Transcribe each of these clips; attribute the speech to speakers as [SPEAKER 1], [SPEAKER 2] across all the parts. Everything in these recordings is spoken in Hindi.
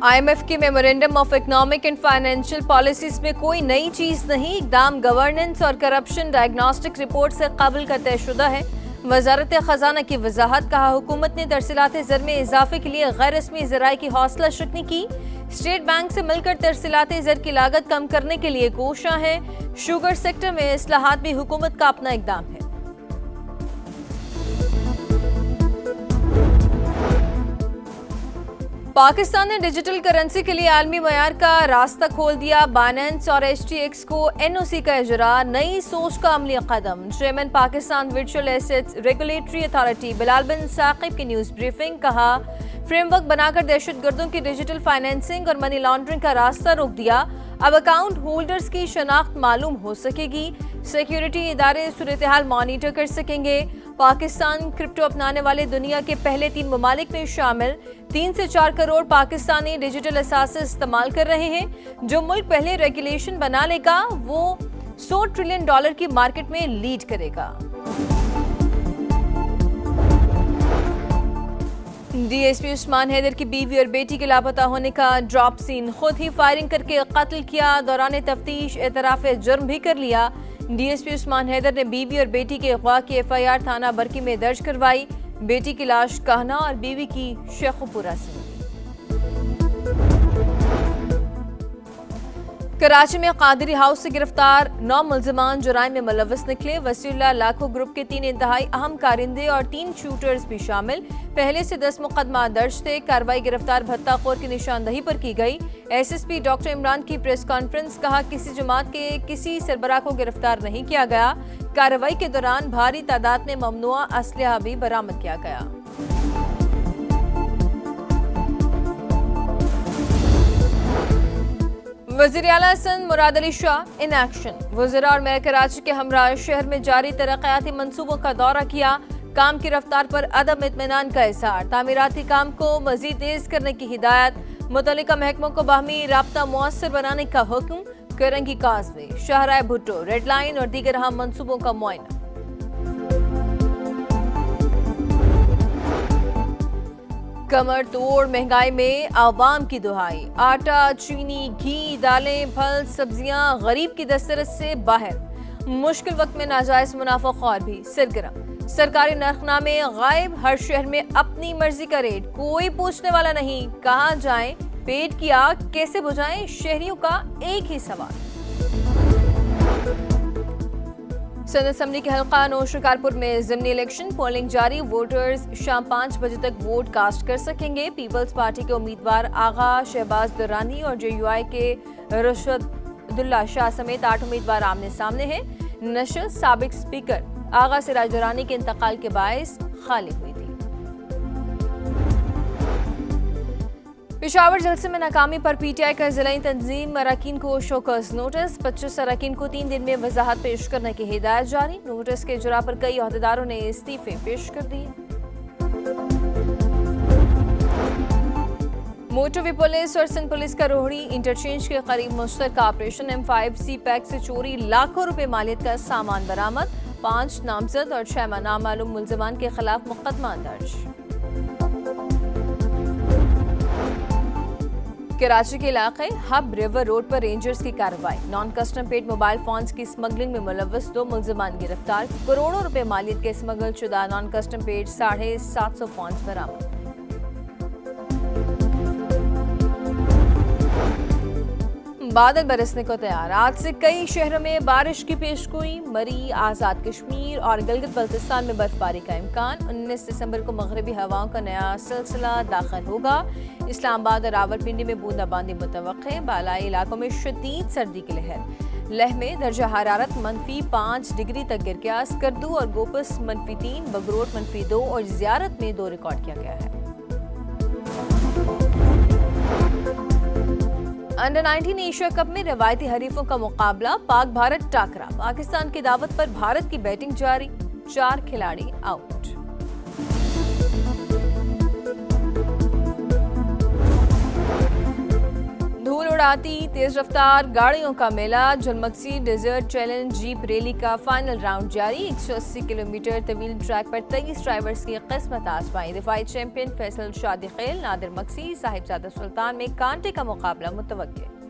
[SPEAKER 1] आईएमएफ की memorandum of economic and financial policies में कोई नई चीज नहीं, इकदाम गवर्नेंस और करप्शन डायग्नोस्टिक रिपोर्ट से काबिल का तयशुदा है। वजारत खजाना की वजाहत, कहा हुकूमत ने तरसीलात ज़र में इजाफे के लिए गैर रस्मी ज़राए की हौसला शिकनी की। स्टेट बैंक से मिलकर तरसीलात ज़र की लागत कम करने के लिए कोशिश है। शुगर सेक्टर में इस्लाहात भी हुकूमत का अपना इकदाम है। पाकिस्तान ने डिजिटल करेंसी के लिए आलमी मयार का रास्ता खोल दिया। बाइनेंस और HTX को NOC का इजरा, नई सोच का अमली कदम। Chairman Pakistan virtual assets regulatory authority Bilal bin Saqib की न्यूज ब्रीफिंग, कहा फ्रेमवर्क बनाकर दहशतगर्दों की डिजिटल फाइनेंसिंग और मनी लॉन्ड्रिंग का रास्ता रोक दिया। अब अकाउंट होल्डर्स की शनाख्त मालूम हो सकेगी। सिक्योरिटी इदारे सूरत हाल मॉनिटर कर सकेंगे। पाकिस्तान क्रिप्टो अपनाने वाले दुनिया के पहले 3 ममालिक में शामिल। 3 से 4 करोड़ पाकिस्तानी डिजिटल असासे इस्तेमाल कर रहे हैं। जो मुल्क पहले रेगुलेशन बना लेगा वो $100 ट्रिलियन की मार्केट में लीड करेगा। DSP उस्मान हैदर की बीवी और बेटी के लापता होने का ड्रॉप सीन, खुद ही फायरिंग करके कत्ल किया। दौरान तफ्तीश एतराफ जुर्म भी कर लिया। DSP उस्मान हैदर ने बीवी और बेटी के अगवा की FIR थाना बरकी में दर्ज करवाई। बेटी की लाश कहना और बीवी की शेखुपुरा से। कराची में कादरी हाउस से गिरफ्तार 9 मुल्जिमान जुराइम में मुलव्वस निकले। वसीउल्लाह लाखो ग्रुप के 3 इंतहाई अहम कारिंदे और 3 शूटर्स भी शामिल। पहले से 10 मुकदमा दर्ज थे। कार्रवाई गिरफ्तार भत्ताखोर की निशानदही पर की गई। SSP डॉक्टर इमरान की प्रेस कॉन्फ्रेंस, कहा किसी जमात के किसी सरबराह को गिरफ्तार नहीं किया गया। कार्रवाई के दौरान भारी तादाद में ममनुआ असलहा भी बरामद किया गया। वज़ीर आला सिंध मुराद अली शाह इन एक्शन। वज़ीरा और मेयर कराची के हमरा शहर में जारी तरक्याती मंसूबों का दौरा किया। काम की रफ्तार पर अदम इत्मीनान का इज़हार। तामीराती काम को मजीद तेज करने की हिदायत। मुतल्लिका महकमों को बाहमी राब्ता मुअस्सर बनाने का हुक्म। करंगी काज़वे, शाहराह भुट्टो, रेड लाइन और दीगर अहम मंसूबों का मुआयना। कमर तोड़ महंगाई में आवाम की दुहाई। आटा, चीनी, घी, दालें, फल, सब्जियां गरीब की दस्तरस से बाहर। मुश्किल वक्त में नाजायज मुनाफाखोर भी सरगर्म। सरकारी नरखनामे गायब। हर शहर में अपनी मर्जी का रेट, कोई पूछने वाला नहीं। कहाँ जाएं, पेट की आग कैसे बुझाएं, शहरियों का एक ही सवाल। सिंध असेंबली के हल्का नौ शिकारपुर में ज़िमनी इलेक्शन, पोलिंग जारी। वोटर्स शाम 5 बजे तक वोट कास्ट कर सकेंगे। पीपल्स पार्टी के उम्मीदवार आगा शहबाज दुर्रानी और JUI के रशदुल्ला शाह समेत 8 उम्मीदवार आमने सामने हैं। नशर साबिक स्पीकर आगा सिराज दुर्रानी के इंतकाल के बायस खाली हुई थी। पेशावर जलसे में नाकामी पर PTI का जिला तंजीम अरकान को शोकॉज नोटिस। 25 अरकान को 3 दिन में वजाहत पेश करने की हिदायत जारी। नोटिस के इजरा पर कई अहदेदारों ने इस्तीफे पेश कर दिए। मोटरवे पुलिस और सिंध पुलिस का रोहड़ी इंटरचेंज के करीब मुश्तरका ऑपरेशन। M5 सी पैक से चोरी लाखों रुपए मालियत का सामान बरामद। 5 नामजद और 6 नामालूम मुल्जिमान के खिलाफ मुकदमा दर्ज। कराची के इलाके हब रिवर रोड पर रेंजर्स की कार्रवाई। Non custom paid mobile phones की स्मगलिंग में मुलव्वस 2 मुल्जिमान गिरफ्तार। करोड़ों रुपए मालियत के स्मगल शुदा नॉन कस्टम पेड 750 फोन्स बरामद। बादल बरसने को तैयार। आज से कई शहरों में बारिश की पेशगोई। मरी, आजाद कश्मीर और गिलगित बल्तिस्तान में बर्फबारी का इम्कान। 19 दिसंबर को मगरबी हवाओं का नया सिलसिला दाखिल होगा। इस्लामाबाद और रावलपिंडी में बूंदाबांदी मुतवक्के। बालाई इलाकों में शदीद सर्दी की लहर। लेह में दर्जा हरारत -5 डिग्री तक गिर गया। स्कर्दू और गोपस -3, बगरोट -2 और जियारत में 2 रिकॉर्ड किया गया है। अंडर 19 एशिया कप में रवायती हरीफों का मुकाबला। पाक भारत टाकरा। पाकिस्तान की दावत पर भारत की बैटिंग जारी। 4 खिलाड़ी आउट। धूल आती तेज रफ्तार गाड़ियों का मेला। झलमक्सी डेजर्ट चैलेंज जीप रैली का फाइनल राउंड जारी। 180 किलोमीटर तवील ट्रैक पर 23 ड्राइवर्स की किस्मत आजमाई। दिफाई चैंपियन फैसल शादिखेल, नादिर मक्सी, साहिबजादा सुल्तान में कांटे का मुकाबला मुतवक्के।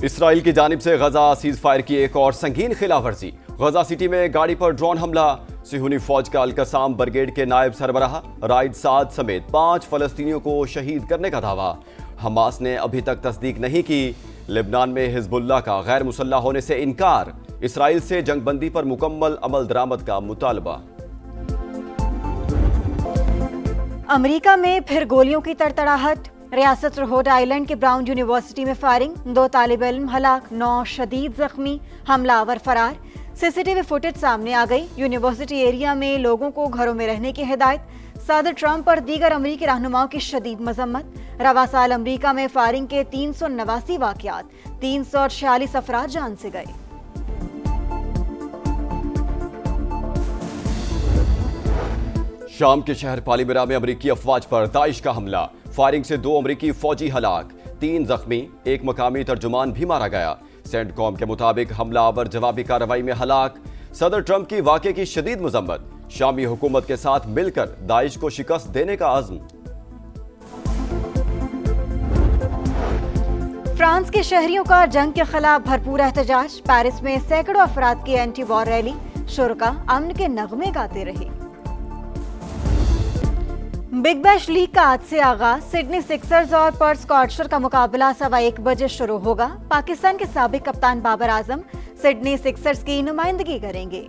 [SPEAKER 2] इसराइल की जानिब से गजा सीज फायर की एक और संगीन खिलाफवर्जी। गजा सिटी में गाड़ी पर ड्रोन हमला। सिहूनी फौज का अल-कसाम ब्रिगेड के नायब सरबराह राइद साद समेत 5 फलस्तीनियों को शहीद करने का दावा। हमास ने अभी तक तस्दीक नहीं की। लेबनान में हिजबुल्लाह का गैर मुसल्लह होने से इनकार। इसराइल से जंगबंदी पर मुकम्मल अमल दरामद का मुतालबा।
[SPEAKER 3] अमेरिका में फिर गोलियों की तड़तड़ाहट। रियासत रोड आइलैंड के ब्राउन यूनिवर्सिटी में फायरिंग। 2 तालिब इल्म हलाक, 9 शदीद जख्मी, हमलावर फरार। सीसीटीवी फुटेज सामने आ गई। यूनिवर्सिटी एरिया में लोगों को घरों में रहने की हिदायत। सदर ट्रंप पर दीगर अमरीकी रहनुमाओं की शदीद मजम्मत। रवा साल अमरीका में फायरिंग के 389 वाकयात, 346 अफराद जान से गए।
[SPEAKER 2] शाम के शहर पालीमिरा में अमरीकी अफवाज पर दाइश का हमला। फायरिंग से 2 अमरीकी फौजी हलाक, 3 जख्मी, 1 मकामी तर्जुमान भी मारा गया। सेंटकॉम के मुताबिक हमलावर जवाबी कार्रवाई में हलाक। सदर ट्रंप की वाक़े की शदीद मजम्मत। शामी हुकूमत के साथ मिलकर दाइश को शिकस्त देने का अज़्म।
[SPEAKER 3] फ्रांस के शहरियों का जंग के खिलाफ भरपूर एहतजाज। पेरिस में सैकड़ों अफराद की एंटी वॉर रैली। शुरका अमन के नगमे गाते रहे। बिग बैश लीग का आज से आगाज। सिडनी सिक्सर्स और पर्थ स्कॉर्चर का मुकाबला 1:15 बजे शुरू होगा। पाकिस्तान के साबिक कप्तान बाबर आजम सिडनी सिक्सर्स की नुमाइंदगी करेंगे।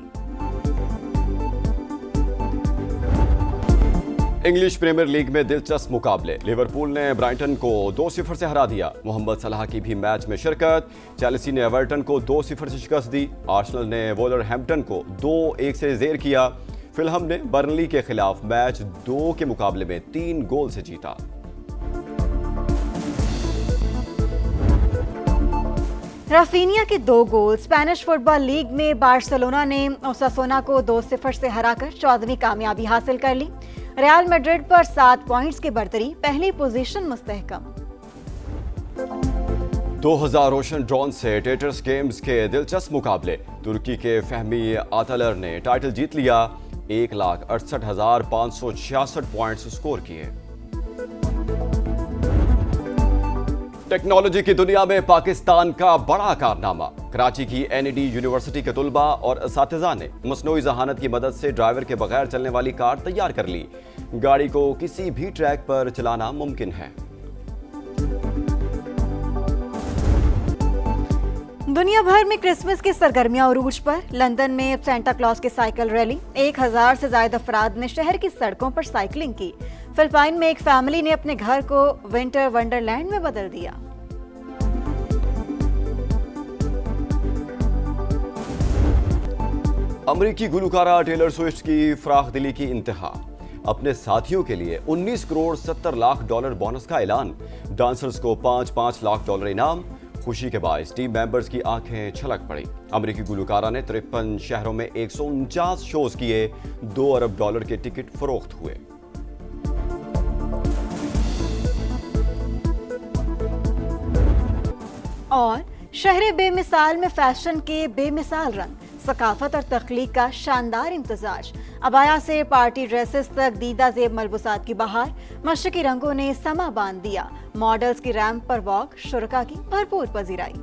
[SPEAKER 2] इंग्लिश प्रीमियर लीग में दिलचस्प मुकाबले। लिवरपूल ने ब्राइटन को 2-0 से हरा दिया। मोहम्मद सलाह की भी मैच में शिरकत। चेल्सी ने एवर्टन को 2-0 से शिकस्त दी। आर्सेनल ने वोल्वरहैम्पटन को 2-1 से जेर किया। फिलहम ने बर्नली के खिलाफ मैच 2 के मुकाबले में 3 गोल से जीता।
[SPEAKER 3] राफीनिया के 2 गोल। स्पेनिश फुटबॉल लीग में बार्सिलोना ने ओसासुना को 2-0 से हराकर 14वीं कामयाबी हासिल कर ली। रियल मैड्रिड पर 7 पॉइंट्स की बढ़तरी, पहली पोजीशन मुस्तहकम।
[SPEAKER 2] 2000 रोशन ड्रोन से टेटर्स गेम्स के दिलचस्प मुकाबले। तुर्की के फहमी आतलर ने टाइटल जीत लिया। 1,68,566 पॉइंट्स स्कोर किए। टेक्नोलॉजी की दुनिया में पाकिस्तान का बड़ा कारनामा। कराची की NED यूनिवर्सिटी के तुलबा और असातिज़ा ने मसनूई ज़हानत की मदद से ड्राइवर के बगैर चलने वाली कार तैयार कर ली। गाड़ी को किसी भी ट्रैक पर चलाना मुमकिन है।
[SPEAKER 3] दुनिया भर में क्रिसमस की सरगर्मियां उरूज पर। लंदन में सेंटा क्लॉज की साइकिल रैली। 1000 से ज्यादा अफराद ने शहर की सड़कों पर साइकिलिंग की। फिलिपाइन में एक फैमिली ने अपने घर को विंटर वंडरलैंड में बदल दिया।
[SPEAKER 2] अमरीकी गुलकारा टेलर स्विफ्ट की फराख दिली की इंतहा। अपने साथियों के लिए 19 करोड़ 70 लाख डॉलर बोनस का ऐलान। डांसर्स को 5-5 लाख डॉलर इनाम। खुशी के बायस टीम मेंबर्स की आंखें छलक पड़ी। अमरीकी गुलकारा ने 53 शहरों में 149 शोज किए। 2 अरब डॉलर के टिकट फरोख्त हुए।
[SPEAKER 3] और शहर बेमिसाल में फैशन के बेमिसाल रंग, सकाफत और तख्लीक का शानदार इम्तजाज। अबाया से पार्टी ड्रेसेस तक दीदा जेब मलबूसात की बहार। मशरकी रंगों ने समा बांध दिया। मॉडल्स की रैंप पर वॉक, शुरका की भरपूर पजीराई।